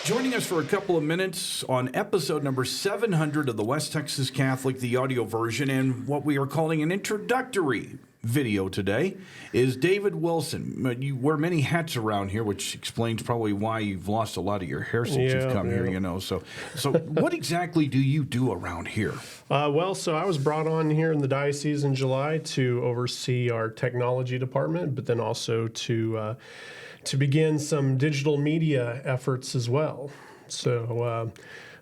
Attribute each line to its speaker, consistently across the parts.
Speaker 1: Joining us for a couple of minutes on episode number 700 of the West Texas Catholic, the audio version, and what we are calling an introductory video today, is David Wilson. You wear many hats around here, which explains probably why you've lost a lot of your hair since you've come here, you know. So what exactly do you do around here?
Speaker 2: So I was brought on here in the diocese in July to oversee our technology department, but then also to begin some digital media efforts as well. So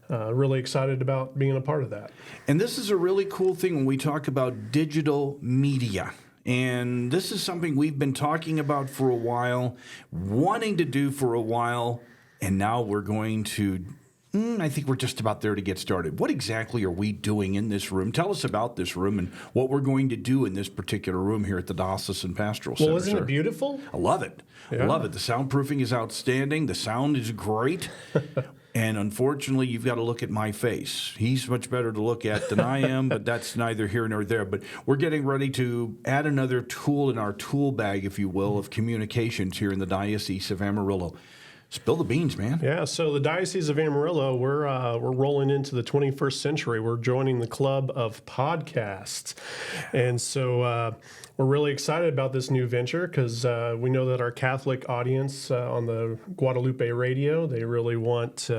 Speaker 2: really excited about being a part of that.
Speaker 1: And this is a really cool thing when we talk about digital media. And this is something we've been talking about for a while, wanting to do for a while, and now we're going to, I think we're just about there to get started. What exactly are we doing in this room? Tell us about this room and what we're going to do in this particular room here at the Diocesan Pastoral Center.
Speaker 2: Well, isn't it beautiful?
Speaker 1: I love it.
Speaker 2: Yeah.
Speaker 1: I love it. The soundproofing is outstanding. The sound is great. And unfortunately, you've got to look at my face. He's much better to look at than I am, but that's neither here nor there. But we're getting ready to add another tool in our tool bag, if you will, of communications here in the Diocese of Amarillo. Spill the beans, man.
Speaker 2: Yeah, so the Diocese of Amarillo, we're rolling into the 21st century. We're joining the club of podcasts. And so we're really excited about this new venture because we know that our Catholic audience on the Guadalupe radio, they really want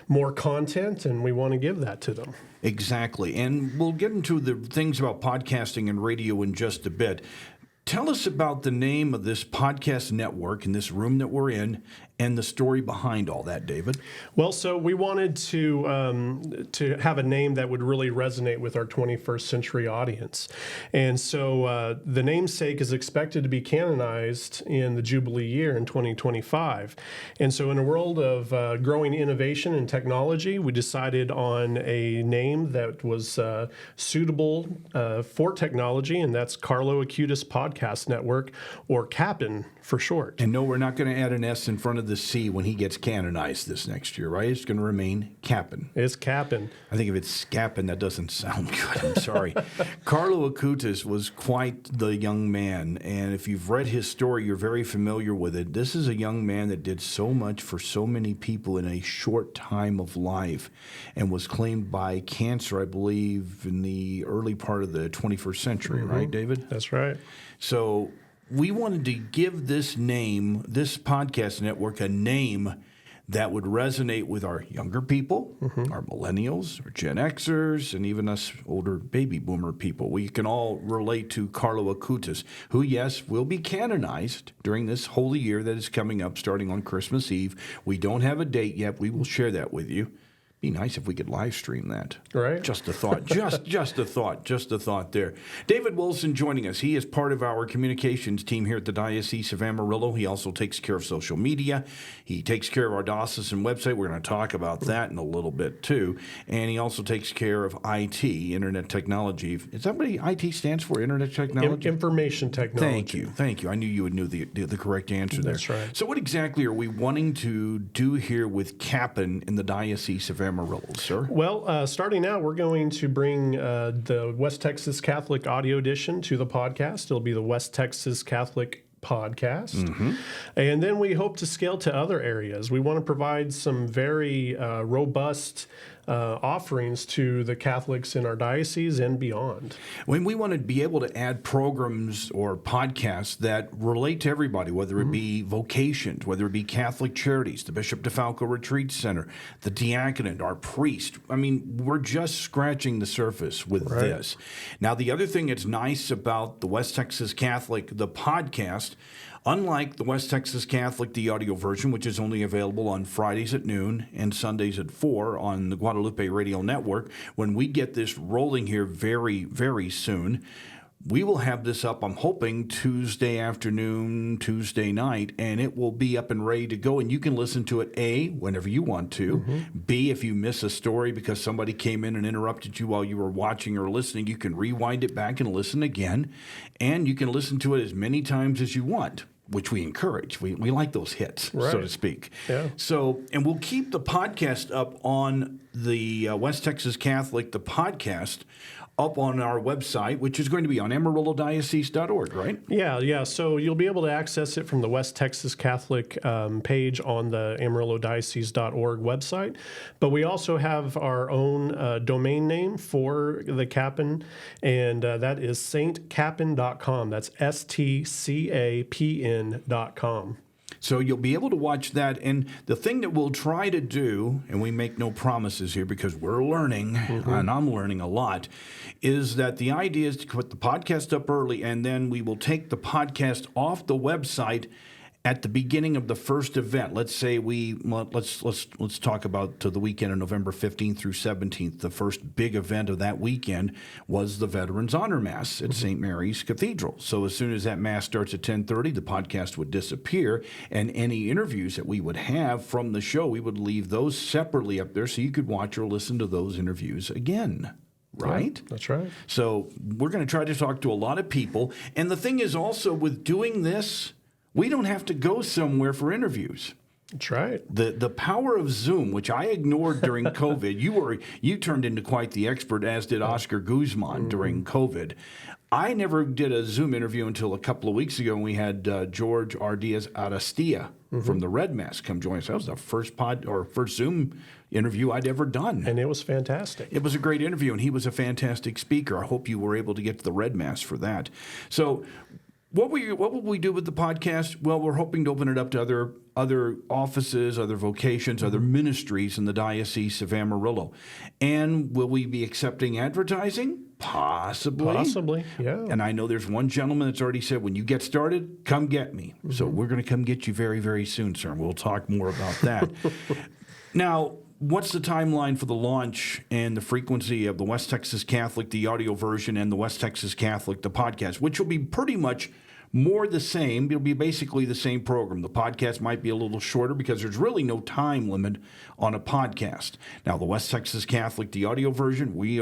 Speaker 2: more content, and we want to give that to them.
Speaker 1: Exactly. And we'll get into the things about podcasting and radio in just a bit. Tell us about the name of this podcast network and this room that we're in and the story behind all that, David.
Speaker 2: Well, so we wanted to have a name that would really resonate with our 21st century audience. And so the namesake is expected to be canonized in the Jubilee year in 2025. And so in a world of growing innovation and technology, we decided on a name that was suitable for technology, and that's Carlo Acutis Podcast Network, or CAPN for short.
Speaker 1: And no, we're not going to add an S in front of the C when he gets canonized this next year, right? It's going to remain CAPN.
Speaker 2: It's CAPN.
Speaker 1: I think if it's SCAPN, that doesn't sound good. I'm sorry. Carlo Acutis was quite the young man, and if you've read his story, you're very familiar with it. This is a young man that did so much for so many people in a short time of life and was claimed by cancer, I believe, in the early part of the 21st century, right, David?
Speaker 2: That's right.
Speaker 1: So we wanted to give this name, this podcast network, a name that would resonate with our younger people, our millennials, our Gen Xers, and even us older baby boomer people. We can all relate to Carlo Acutis, who, yes, will be canonized during this holy year that is coming up starting on Christmas Eve. We don't have a date yet. We will share that with you. Be nice if we could live stream that.
Speaker 2: Right.
Speaker 1: Just a thought. just a thought there. David Wilson joining us. He is part of our communications team here at the Diocese of Amarillo. He also takes care of social media. He takes care of our diocesan website. We're going to talk about that in a little bit too. And he also takes care of IT, Internet Technology. Is that what IT stands for, Internet Technology?
Speaker 2: Information Technology.
Speaker 1: Thank you. I knew you would know the correct answer there.
Speaker 2: That's right.
Speaker 1: So what exactly are we wanting to do here with CAPN in the Diocese of Amarillo, sir?
Speaker 2: Well, starting out, we're going to bring the West Texas Catholic audio edition to the podcast. It'll be the West Texas Catholic Podcast. And then we hope to scale to other areas. We want to provide some very robust offerings to the Catholics in our diocese and beyond.
Speaker 1: When we want to be able to add programs or podcasts that relate to everybody, whether it be vocations, whether it be Catholic charities, the Bishop DeFalco Retreat Center, the diaconate, our priest. I mean, we're just scratching the surface with this. Now, the other thing that's nice about the West Texas Catholic, the podcast, unlike the West Texas Catholic, the audio version, which is only available on Fridays at noon and Sundays at 4 on the Guadalupe Radio Network, when we get this rolling here very, very soon, we will have this up, I'm hoping, Tuesday afternoon, Tuesday night, and it will be up and ready to go. And you can listen to it, A, whenever you want to. B, if you miss a story because somebody came in and interrupted you while you were watching or listening, you can rewind it back and listen again. And you can listen to it as many times as you want, which we encourage. We like those hits, so to speak.
Speaker 2: Yeah.
Speaker 1: So, and we'll keep the podcast up on the West Texas Catholic, the podcast, up on our website, which is going to be on AmarilloDiocese.org, right?
Speaker 2: Yeah. So you'll be able to access it from the West Texas Catholic page on the AmarilloDiocese.org website. But we also have our own domain name for the Capon, and that is stcapon.com. That's STCAPN.com.
Speaker 1: So you'll be able to watch that. And the thing that we'll try to do, and we make no promises here because we're learning, and I'm learning a lot, is that the idea is to put the podcast up early, and then we will take the podcast off the website at the beginning of the first event. Let's say let's talk about the weekend of November 15th through 17th. The first big event of that weekend was the Veterans Honor Mass at St. Mary's Cathedral. So as soon as that Mass starts at 10:30, the podcast would disappear, and any interviews that we would have from the show, we would leave those separately up there so you could watch or listen to those interviews again. Right?
Speaker 2: Yeah, that's right.
Speaker 1: So we're going to try to talk to a lot of people. And the thing is also with doing this, we don't have to go somewhere for interviews.
Speaker 2: That's right.
Speaker 1: The power of Zoom, which I ignored during COVID, you turned into quite the expert, as did Oscar Guzman during COVID. I never did a Zoom interview until a couple of weeks ago when we had George R. Diaz Arastia from the Red Mass come join us. That was the first Zoom interview I'd ever done.
Speaker 2: And it was fantastic.
Speaker 1: It was a great interview, and he was a fantastic speaker. I hope you were able to get to the Red Mass for that. So what will we do with the podcast? Well, we're hoping to open it up to other offices, other vocations, other ministries in the Diocese of Amarillo. And will we be accepting advertising? Possibly,
Speaker 2: yeah.
Speaker 1: And I know there's one gentleman that's already said, when you get started, come get me. So we're going to come get you very, very soon, sir. And we'll talk more about that. Now, what's the timeline for the launch and the frequency of the West Texas Catholic, the audio version, and the West Texas Catholic, the podcast, which will be pretty much more the same? It'll be basically the same program. The podcast might be a little shorter because there's really no time limit on a podcast. Now, the West Texas Catholic, the audio version, we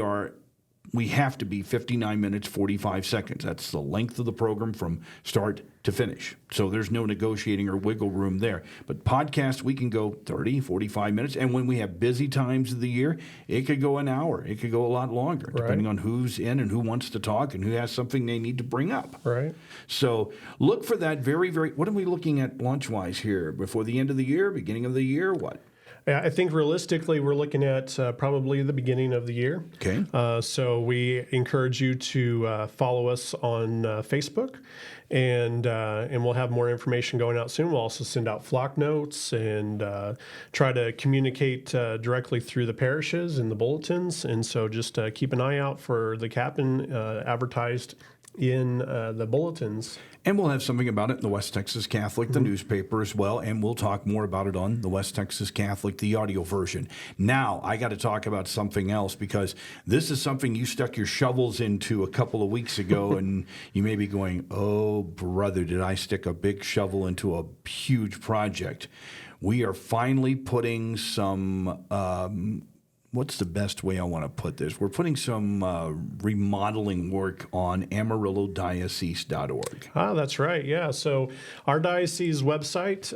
Speaker 1: have to be 59 minutes, 45 seconds. That's the length of the program from start to finish. So there's no negotiating or wiggle room there. But podcast, we can go 30, 45 minutes. And when we have busy times of the year, it could go an hour. It could go a lot longer, depending on who's in and who wants to talk and who has something they need to bring up.
Speaker 2: Right.
Speaker 1: So look for that very, very... What are we looking at launch-wise here? Before the end of the year, beginning of the year, what?
Speaker 2: I think realistically, we're looking at probably the beginning of the year.
Speaker 1: Okay.
Speaker 2: So we encourage you to follow us on Facebook, and we'll have more information going out soon. We'll also send out flock notes and try to communicate directly through the parishes and the bulletins. And so just keep an eye out for the Capon advertised in the bulletins.
Speaker 1: And we'll have something about it in the West Texas Catholic, the newspaper as well, and we'll talk more about it on the West Texas Catholic, the audio version. Now, I got to talk about something else, because this is something you stuck your shovels into a couple of weeks ago, and you may be going, oh, brother, did I stick a big shovel into a huge project. We are finally putting some... what's the best way I want to put this? We're putting some remodeling work on AmarilloDiocese.org.
Speaker 2: That's right. Yeah. So our diocese website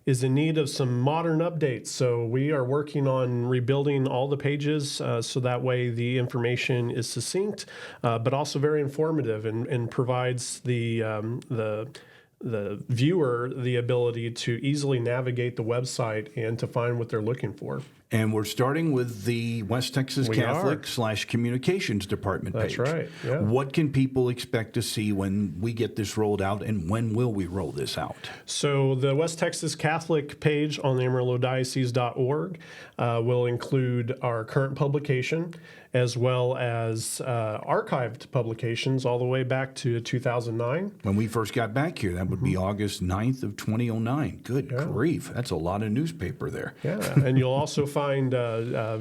Speaker 2: is in need of some modern updates. So we are working on rebuilding all the pages so that way the information is succinct, but also very informative and provides the viewer the ability to easily navigate the website and to find what they're looking for.
Speaker 1: And we're starting with the West Texas Catholic / Communications Department page.
Speaker 2: That's right, yeah.
Speaker 1: What can people expect to see when we get this rolled out, and when will we roll this out?
Speaker 2: So the West Texas Catholic page on the AmarilloDiocese.org will include our current publication, as well as archived publications all the way back to 2009.
Speaker 1: When we first got back here, that would be August 9th of 2009. Good grief. That's a lot of newspaper there.
Speaker 2: Yeah, and you'll also find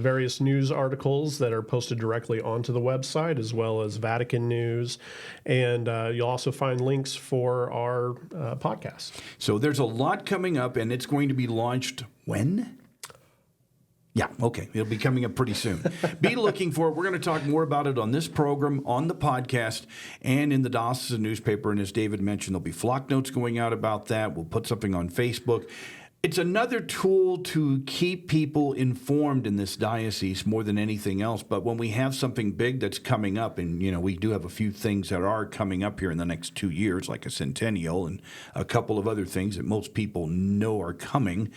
Speaker 2: various news articles that are posted directly onto the website, as well as Vatican news. And you'll also find links for our podcast.
Speaker 1: So there's a lot coming up, and it's going to be launched when? Yeah, okay. It'll be coming up pretty soon. Be looking for it. We're going to talk more about it on this program, on the podcast, and in the Diocesan newspaper. And as David mentioned, there'll be flock notes going out about that. We'll put something on Facebook. It's another tool to keep people informed in this diocese more than anything else. But when we have something big that's coming up, and we do have a few things that are coming up here in the next 2 years, like a centennial and a couple of other things that most people know are coming,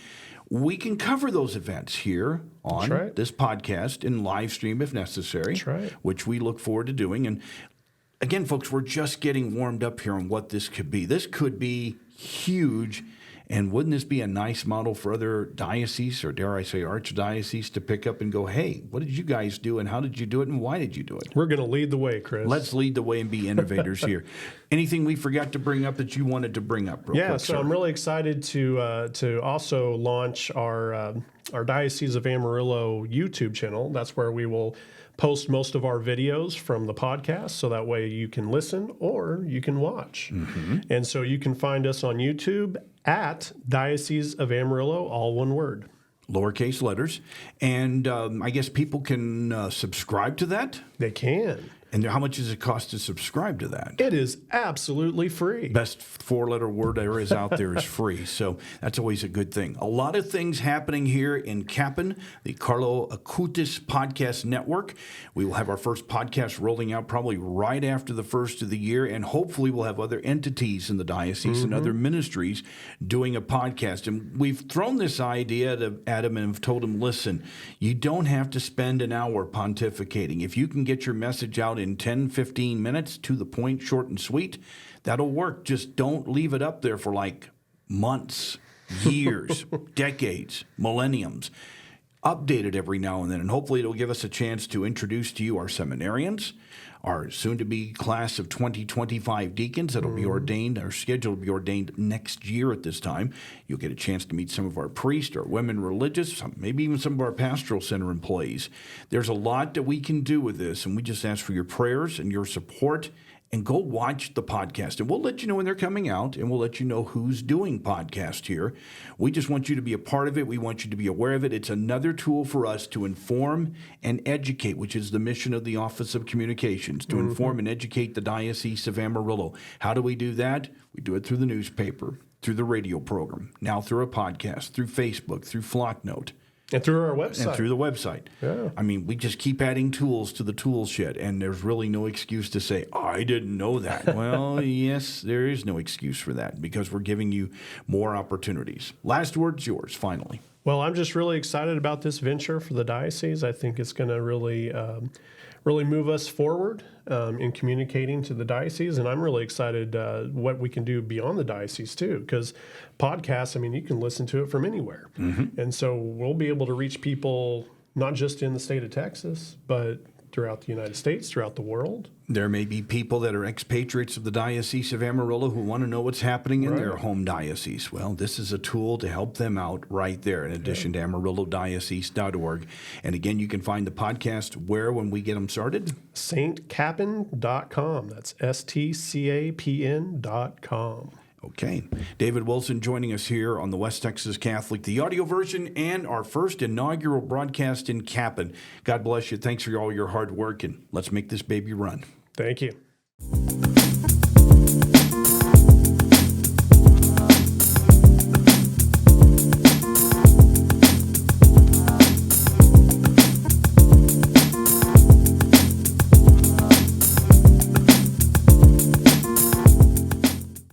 Speaker 1: we can cover those events here on this podcast and live stream if necessary, which we look forward to doing. And again, folks, we're just getting warmed up here on what this could be. This could be huge. And wouldn't this be a nice model for other dioceses, or dare I say archdioceses, to pick up and go, hey, what did you guys do, and how did you do it, and why did you do it?
Speaker 2: We're going to lead the way, Chris.
Speaker 1: Let's lead the way and be innovators here. Anything we forgot to bring up that you wanted to bring up real quick,
Speaker 2: so
Speaker 1: sir?
Speaker 2: I'm really excited to also launch our Diocese of Amarillo YouTube channel. That's where we will post most of our videos from the podcast, so that way you can listen or you can watch. And so you can find us on YouTube at Diocese of Amarillo, all one word.
Speaker 1: Lowercase letters. And I guess people can subscribe to that?
Speaker 2: They can.
Speaker 1: And how much does it cost to subscribe to that?
Speaker 2: It is absolutely free.
Speaker 1: Best four-letter word there is out there is free. So that's always a good thing. A lot of things happening here in Capon, the Carlo Acutis Podcast Network. We will have our first podcast rolling out probably right after the first of the year, and hopefully we'll have other entities in the diocese and other ministries doing a podcast. And we've thrown this idea at him and have told him, listen, you don't have to spend an hour pontificating. If you can get your message out in 10, 15 minutes, to the point, short and sweet, that'll work. Just don't leave it up there for like months, years, decades, millenniums. Update it every now and then, and hopefully it'll give us a chance to introduce to you our seminarians, our soon-to-be class of 2025 deacons that'll be ordained, or scheduled to be ordained next year at this time. You'll get a chance to meet some of our priests, our women religious, maybe even some of our pastoral center employees. There's a lot that we can do with this, and we just ask for your prayers and your support. And go watch the podcast. And we'll let you know when they're coming out, and we'll let you know who's doing podcast here. We just want you to be a part of it. We want you to be aware of it. It's another tool for us to inform and educate, which is the mission of the Office of Communications, to inform and educate the Diocese of Amarillo. How do we do that? We do it through the newspaper, through the radio program, now through a podcast, through Facebook, through Flocknote.
Speaker 2: And through our website.
Speaker 1: And through the website.
Speaker 2: Yeah.
Speaker 1: I mean, we just keep adding tools to the tool shed, and there's really no excuse to say, I didn't know that. Well, yes, there is no excuse for that, because we're giving you more opportunities. Last word's yours, finally.
Speaker 2: Well, I'm just really excited about this venture for the diocese. I think it's going to really move us forward in communicating to the diocese, and I'm really excited what we can do beyond the diocese too, because podcasts, I mean, you can listen to it from anywhere. And so we'll be able to reach people not just in the state of Texas, but throughout the United States, throughout the world.
Speaker 1: There may be people that are expatriates of the Diocese of Amarillo who want to know what's happening in their home diocese. Well, this is a tool to help them out right there, in addition to AmarilloDiocese.org. And again, you can find the podcast where when we get them started?
Speaker 2: stcapon.com. That's STCAPN.com.
Speaker 1: Okay. David Wilson joining us here on the West Texas Catholic, the audio version, and our first inaugural broadcast in Capon. God bless you. Thanks for all your hard work, and let's make this baby run.
Speaker 2: Thank you.